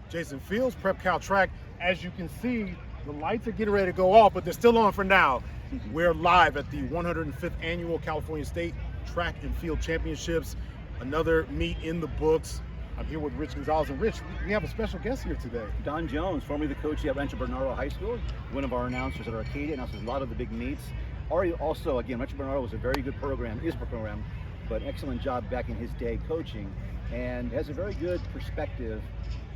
Jason Fields, Prep Cal Track. As you can see, the lights are getting ready to go off, but they're still on for now. We're live at the 105th Annual California State Track and Field Championships. Another meet in the books. I'm here with Rich Gonzalez. And Rich, we have a special guest here today. Don Jones, formerly the coach at Rancho Bernardo High School, one of our announcers at Arcadia, announces a lot of the big meets. Ari also, again, Rancho Bernardo was a very good program, is a program, but excellent job back in his day coaching, and has a very good perspective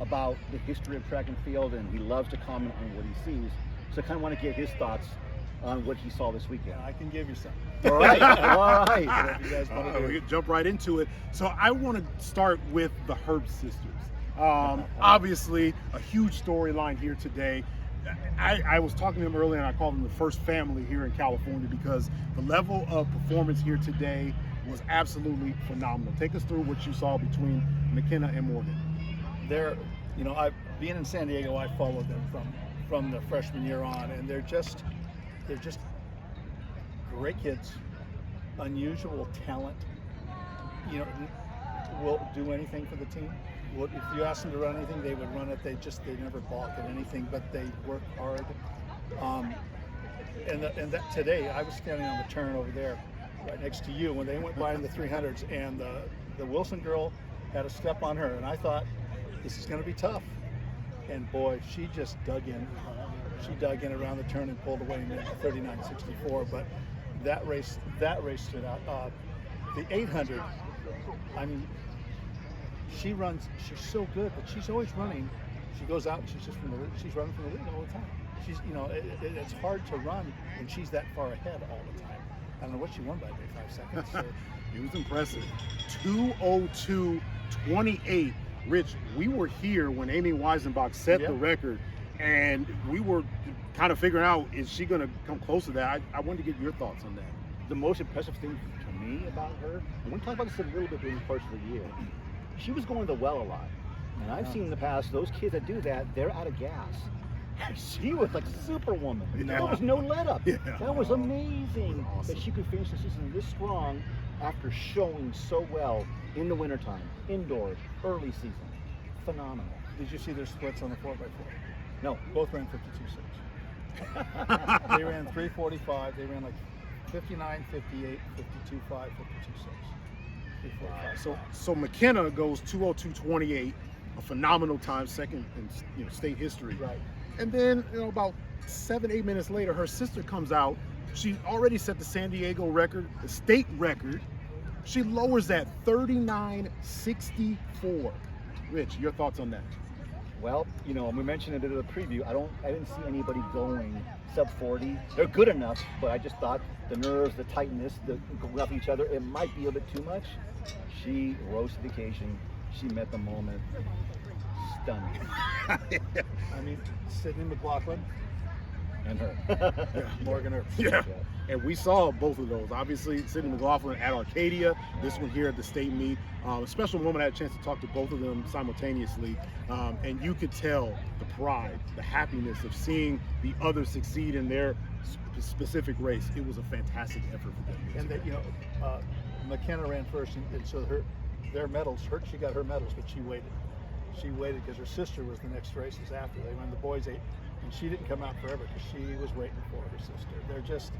about the history of track and field, and he loves to comment on what he sees. So I kind of want to get his thoughts on what he saw this weekend. I can give you some. All right, all right. Whatever you guys want to do. We can jump right into it. So I want to start with the Herb sisters. Obviously, a huge storyline here today. I was talking to them earlier, and I called them the first family here in California because the level of performance here today was absolutely phenomenal. Take us through what you saw between McKenna and Morgan. They're, being in San Diego, I followed them from their freshman year on, and they're just great kids, unusual talent. Will do anything for the team. If you ask them to run anything, they would run it. They never balk at anything, but they work hard. And that today, I was standing on the turn over there, right next to you, when they went by in the 300s, and the Wilson girl had a step on her, and I thought, this is going to be tough. And boy, she just dug in. She dug in around the turn and pulled away in 39.64. But that race stood out. The 800, I mean, she's so good, but she's always running. She goes out and she's running from the lead all the time. It's hard to run when she's that far ahead all the time. I don't know what she won by 5 seconds. So. It was impressive. 2:02.28. Rich, we were here when Amy Weisenbach set the record, and we were kind of figuring out, is she going to come close to that? I wanted to get your thoughts on that. The most impressive thing to me about her, and we talked about this a little bit during the course of the year, she was going to the well a lot. And I've seen in the past, those kids that do that, they're out of gas. She was like Superwoman. There was no let up. That was amazing that she could finish the season this strong after showing so well in the wintertime, indoors, early season. Phenomenal. Did you see their splits on the 4x4? No. Both ran 52.6. They ran 3:45. They ran like 59, 58, 52.5, 52.6. So McKenna goes 2:02.28, a phenomenal time, second in state history. Right. And then about 7-8 minutes later, her sister comes out. She already set the San Diego record, the state record. She lowers that 39.64. Rich, your thoughts on that? Well, we mentioned it in the preview. I didn't see anybody going sub 40. They're good enough, but I just thought the nerves, the tightness, the going off each other, it might be a bit too much. She rose to the occasion. She met the moment. Stunning. I mean, Sydney McLaughlin and her. Morgan Earp. Yeah. And we saw both of those. Obviously, Sydney McLaughlin at Arcadia, this one here at the state meet. A special moment, I had a chance to talk to both of them simultaneously. And you could tell the pride, the happiness of seeing the others succeed in their specific race. It was a fantastic effort for them. And that, McKenna ran first, and so their medals, she got her medals, but she waited. She waited because her sister was the next races after. They ran the boys 8, and she didn't come out forever because she was waiting for her sister. They're just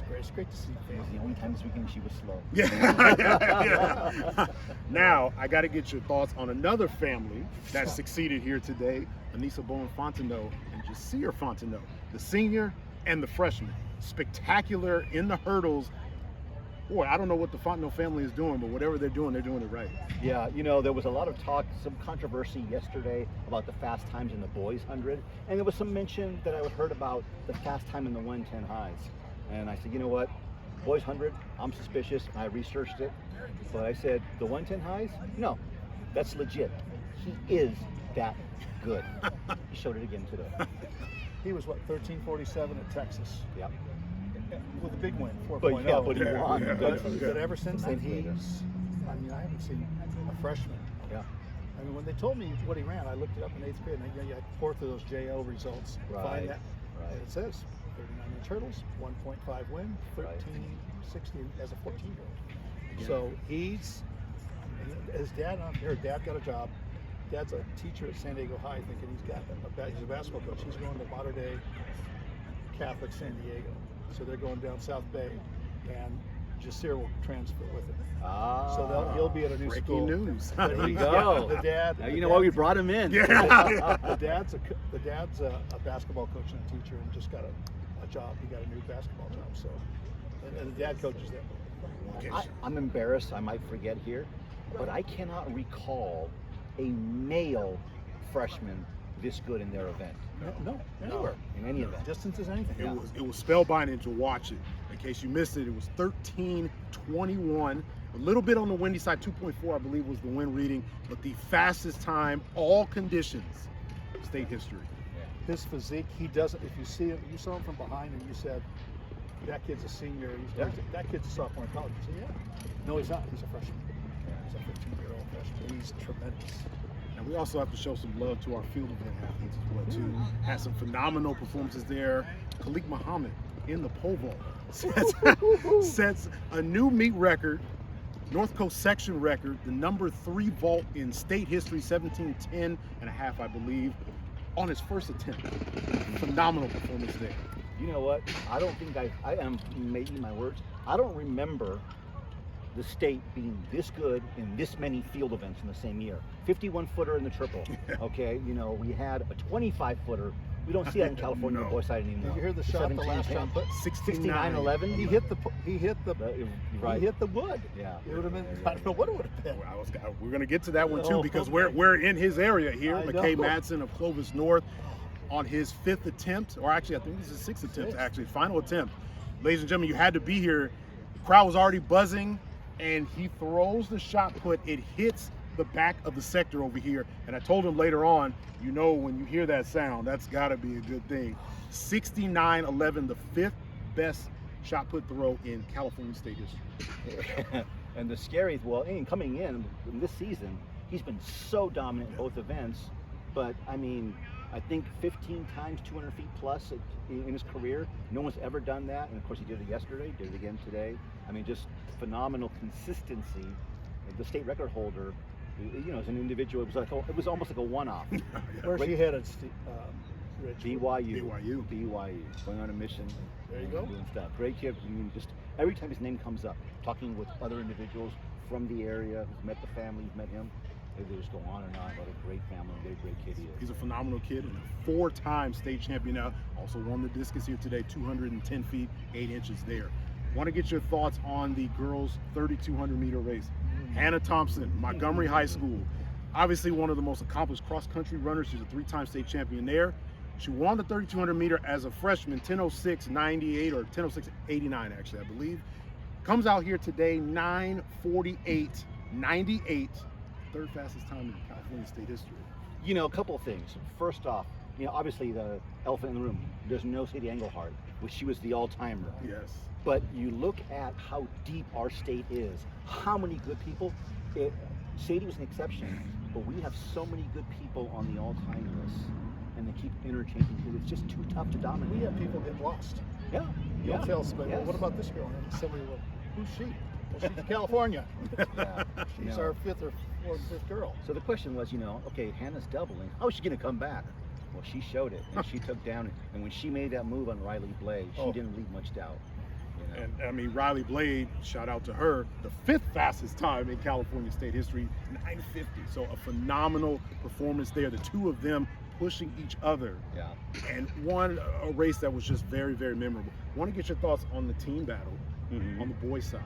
great. It's great to see It was the only time this weekend she was slow. Yeah. Now, I got to get your thoughts on another family that succeeded here today, Anissa Bowen-Fontenot and Jasir Fontenot, the senior and the freshman. Spectacular in the hurdles. Boy, I don't know what the Fontenot family is doing, but whatever they're doing it right. Yeah, there was a lot of talk, some controversy yesterday about the fast times in the boys 100, and there was some mention that I heard about the fast time in the 110 highs. And I said, you know what, boys 100, I'm suspicious. I researched it, but I said, the 110 highs? No, that's legit. He is that good. He showed it again today. He was, 13:47 at Texas. Yep. With a big win, 4.0. But he won. But ever since then, I haven't seen a freshman. Yeah. I mean, when they told me what he ran, I looked it up in 8th grade, and you had 4th of those JO results. Right. Find that. Right. And it says 39-inch hurdles, 1.5 win, 13.60 as a 14-year-old. Yeah. So her dad got a job Dad's a teacher at San Diego High, thinking he's a basketball coach. He's going to Mater Dei Catholic San Diego. So they're going down South Bay, and Jasir will transfer with him. So he'll be at a new school. Breaking news. There you go. The dad. Now you know why we brought him in. Yeah. The dad's a basketball coach and a teacher, and just got a job. He got a new basketball job. So, and the dad coaches them. Okay. I'm embarrassed. I might forget here, but I cannot recall a male freshman this good in their event. No, anywhere. In any event. Distance is anything. It was spellbinding to watch it. In case you missed it, it was 13:21. A little bit on the windy side, 2.4 I believe was the wind reading, but the fastest time, all conditions, state history. His physique, he doesn't. If you see him, you saw him from behind, and you said, "That kid's a senior. That kid's a sophomore in college." You say, "Yeah." No, he's not. He's a freshman. He's a 15-year-old freshman. He's tremendous. And we also have to show some love to our field event athletes as well too. Had some phenomenal performances there. Khalik Muhammad in the pole vault sets a new meet record, North Coast section record, the number 3 vault in state history, 17:10 and a half, I believe, on his first attempt. Phenomenal performance there. You know what? I don't think I am making my words. I don't remember the state being this good in this many field events in the same year. 51-footer in the triple. Okay, you know, we had a 25-footer. We don't see that in California on the boys side anymore. Did you hear the shot? The last shot put 69-11. He hit the wood. Yeah. It would have been. I don't know what it would have been. We're going to get to that one too, because we're in his area here. McKay know. Madsen of Clovis North on his 5th attempt, or actually I think this is his 6th attempt, actually final attempt. Ladies and gentlemen, you had to be here. The crowd was already buzzing, and he throws the shot put. It hits the back of the sector over here, and I told him later on, you know, when you hear that sound, that's got to be a good thing. 69-11, the 5th best shot put throw in California state history. And the scary, coming in this season, he's been so dominant in both events. But I mean, I think 15 times 200 feet plus in his career. No one's ever done that, and of course he did it yesterday, did it again today. I mean, just phenomenal consistency. The state record holder, you know, as an individual, it was almost like a one-off. Where's he headed, Rich? BYU, going on a mission. There you go. Doing stuff. Great kid. I mean, just every time his name comes up, talking with other individuals from the area who've met the family, who've met him, they just go on and on about a great family, what a great kid he is. He's a phenomenal kid and a 4-time state champion now. Also won the discus here today, 210 feet, 8 inches there. Want to get your thoughts on the girls' 3,200 meter race. Hannah Thompson, Montgomery High School. Obviously one of the most accomplished cross-country runners. She's a 3-time state champion there. She won the 3,200 meter as a freshman, 10:06.98 or 10:06.89 actually, I believe. Comes out here today, 9:48.98. 3rd fastest time in California state history. You know, a couple of things. First off, you know, obviously the elephant in the room, there's no Sadie Engelhardt, which she was the all-timer. Yes. But you look at how deep our state is, how many good people. Sadie was an exception, but we have so many good people on the all-time list, and they keep interchanging because it's just too tough to dominate. We have people get lost. Yeah. You'll tell somebody, well, what about this girl? And somebody will, who's she? Well, she's from California. Yeah. She's our 5th or 4th girl. So the question was, you know, okay, Hannah's doubling. How is she going to come back? Well, she showed it, and she took down, and when she made that move on Riley Blade, she didn't leave much doubt. You know? And I mean, Riley Blade, shout out to her, the 5th fastest time in California state history, 9:50. So a phenomenal performance there. The two of them pushing each other. Yeah. And won a race that was just very, very memorable. Want to get your thoughts on the team battle on the boys' side.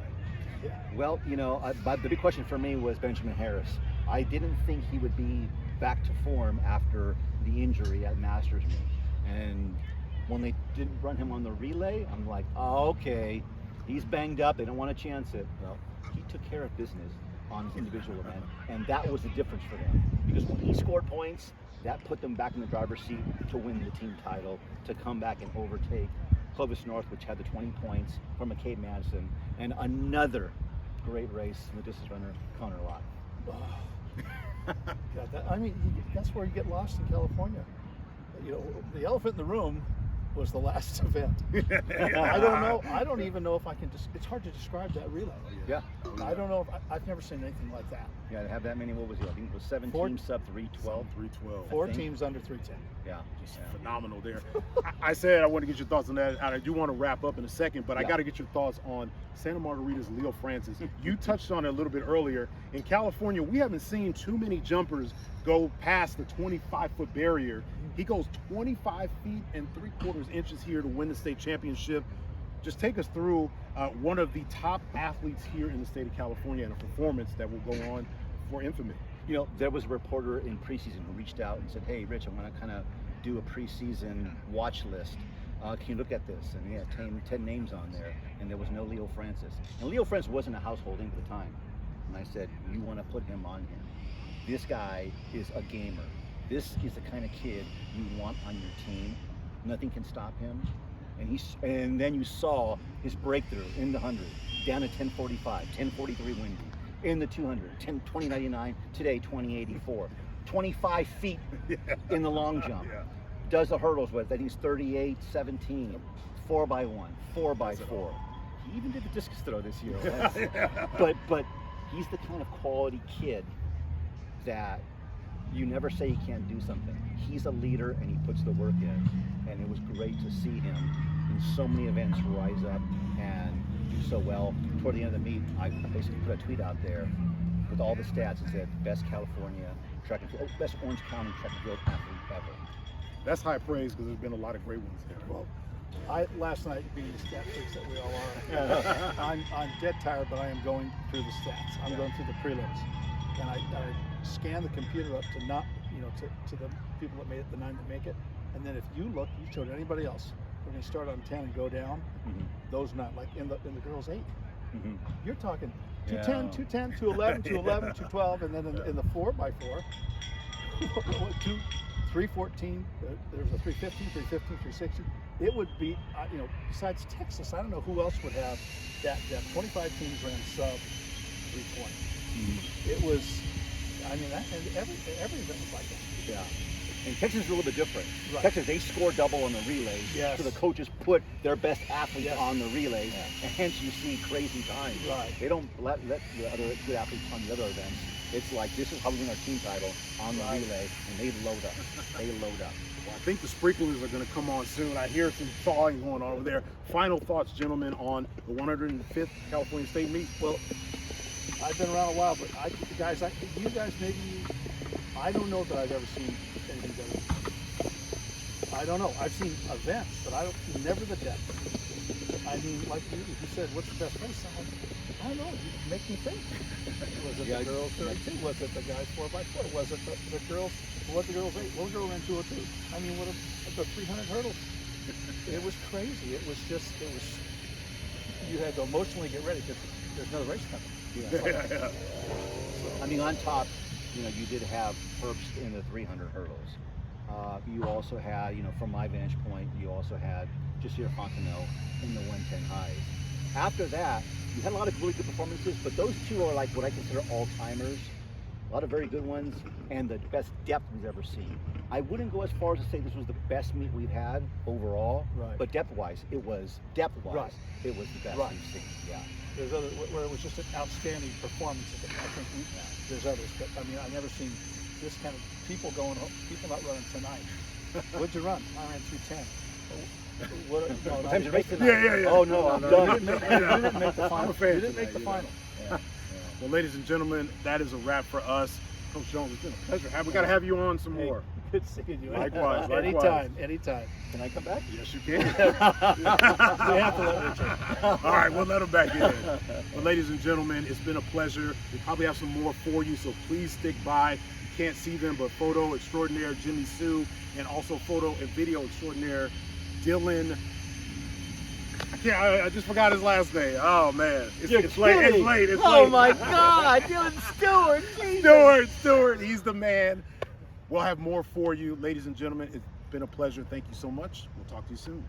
Yeah. Well, you know, but the big question for me was Benjamin Harris. I didn't think he would be back to form after the injury at Masters meet. And when they didn't run him on the relay, I'm like, oh, okay, he's banged up. They don't want to chance it. Well, he took care of business on his individual event, and that was the difference for them. Because when he scored points, that put them back in the driver's seat to win the team title, to come back and overtake Clovis North, which had the 20 points from McKay Madsen, and another great race in the distance runner, Connor Lott. God, I mean, that's where you get lost in California. You know, the elephant in the room was the last event. I don't know. I don't even know if I can just. It's hard to describe that relay. Yeah. I don't know if I've never seen anything like that. Yeah, to have that many. What was it? I think it was 7 Four- teams, sub 312. 312. Four teams under 310. Yeah. Just phenomenal there. I said I want to get your thoughts on that. I do want to wrap up in a second, but I Yeah. got to get your thoughts on Santa Margarita's Leo Francis. You touched on it a little bit earlier. In California, we haven't seen too many jumpers go past the 25-foot barrier. He goes 25 feet and 3/4 inches here to win the state championship. Just take us through one of the top athletes here in the state of California and a performance that will go on for infamy. You know, there was a reporter in preseason who reached out and said, "Hey, Rich, I'm going to kind of do a preseason watch list. Can you look at this?" And he had 10 names on there, and there was no Leo Francis. And Leo Francis wasn't a household name at the time. And I said, "You want to put him on here. This guy is a gamer. This is the kind of kid you want on your team. Nothing can stop him." And then you saw his breakthrough in the 100, down to 1045, 1043 windy, in the 200, 2099, today 2084, 25 feet in the long jump. Yeah. Does the hurdles with, I think it's 38-17, 4x1, 4x4. He even did the discus throw this year. But he's the kind of quality kid that you never say he can't do something. He's a leader and he puts the work in. And it was great to see him in so many events rise up and do so well. Toward the end of the meet, I basically put a tweet out there with all the stats and said, best California track and field, best Orange County track and field athlete ever. That's high praise because there's been a lot of great ones there. Well, last night, being the stat freaks that we all are, I'm dead tired, but I am going through the stats. I'm going through the prelims, and I scan the computer up to not, to the people that made it, the 9 that make it, and then if you look, you showed anybody else. We're going to start on 10 and go down. Mm-hmm. Those not like in the girls 8. Mm-hmm. You're talking Yeah. 210, 210, 211, 211, 212, and then in the 4x4, 314. There's a 315, 315, 360. It would be, besides Texas, I don't know who else would have that. 25 teams ran sub 320. Mm-hmm. It was, and every event was like that. Yeah. And Texas is a little bit different. Right. Texas, they score double on the relays. Yes. So the coaches put their best athletes Yes. on the relays. Yeah. And hence you see crazy times. Right. They don't let the other good athletes on the other events. It's like, this is how we win our team title on the Right. relay. And they load up. They load up. Well, I think the sprinklers are going to come on soon. I hear some thawing going on over there. Final thoughts, gentlemen, on the 105th California State meet. Well, I've been around a while, but you guys maybe, I don't know that I've ever seen anything better. I don't know. I've seen events, but never the depth. I mean, like you said, what's the best race? I don't know. You make me think. Was it the girls 32? Was it the guys 4x4? Was it the girls? What the girls 8? What girl ran 202? I mean, what the 300 hurdles? It was crazy. It was. You had to emotionally get ready because there's another race coming. Yeah. I mean, on top, you did have Herbst in the 300 hurdles. You also had, from my vantage point, you also had Jasir Fontenot in the 110 highs. After that, you had a lot of really good performances, but those two are like what I consider all-timers. A lot of very good ones, and the best depth we've ever seen. I wouldn't go as far as to say this was the best meet we've had overall, Right. but depth-wise, it was the best Right. we've seen. Yeah. There's other where it was just an outstanding performance. I think there's others, but I mean, I've never seen this kind of people not running tonight. What'd you run? I ran 210. What time's your race tonight? Yeah. Oh no, I'm You done. didn't make the I'm final. a fan You didn't make tonight, the final. Yeah. Well, ladies and gentlemen, that is a wrap for us. Coach Jones, it's been a pleasure. We got to have you on some more. Good seeing you. Likewise. Anytime. Can I come back? Yes, you can. We have to let Richard. All right, we'll let him back in. But ladies and gentlemen, it's been a pleasure. We probably have some more for you, so please stick by. You can't see them, but photo extraordinaire Jimmy Sue, and also photo and video extraordinaire Dylan. I just forgot his last name. Oh man, it's late. Oh my God, Dylan Stewart. Stewart, he's the man. We'll have more for you, ladies and gentlemen. It's been a pleasure. Thank you so much. We'll talk to you soon.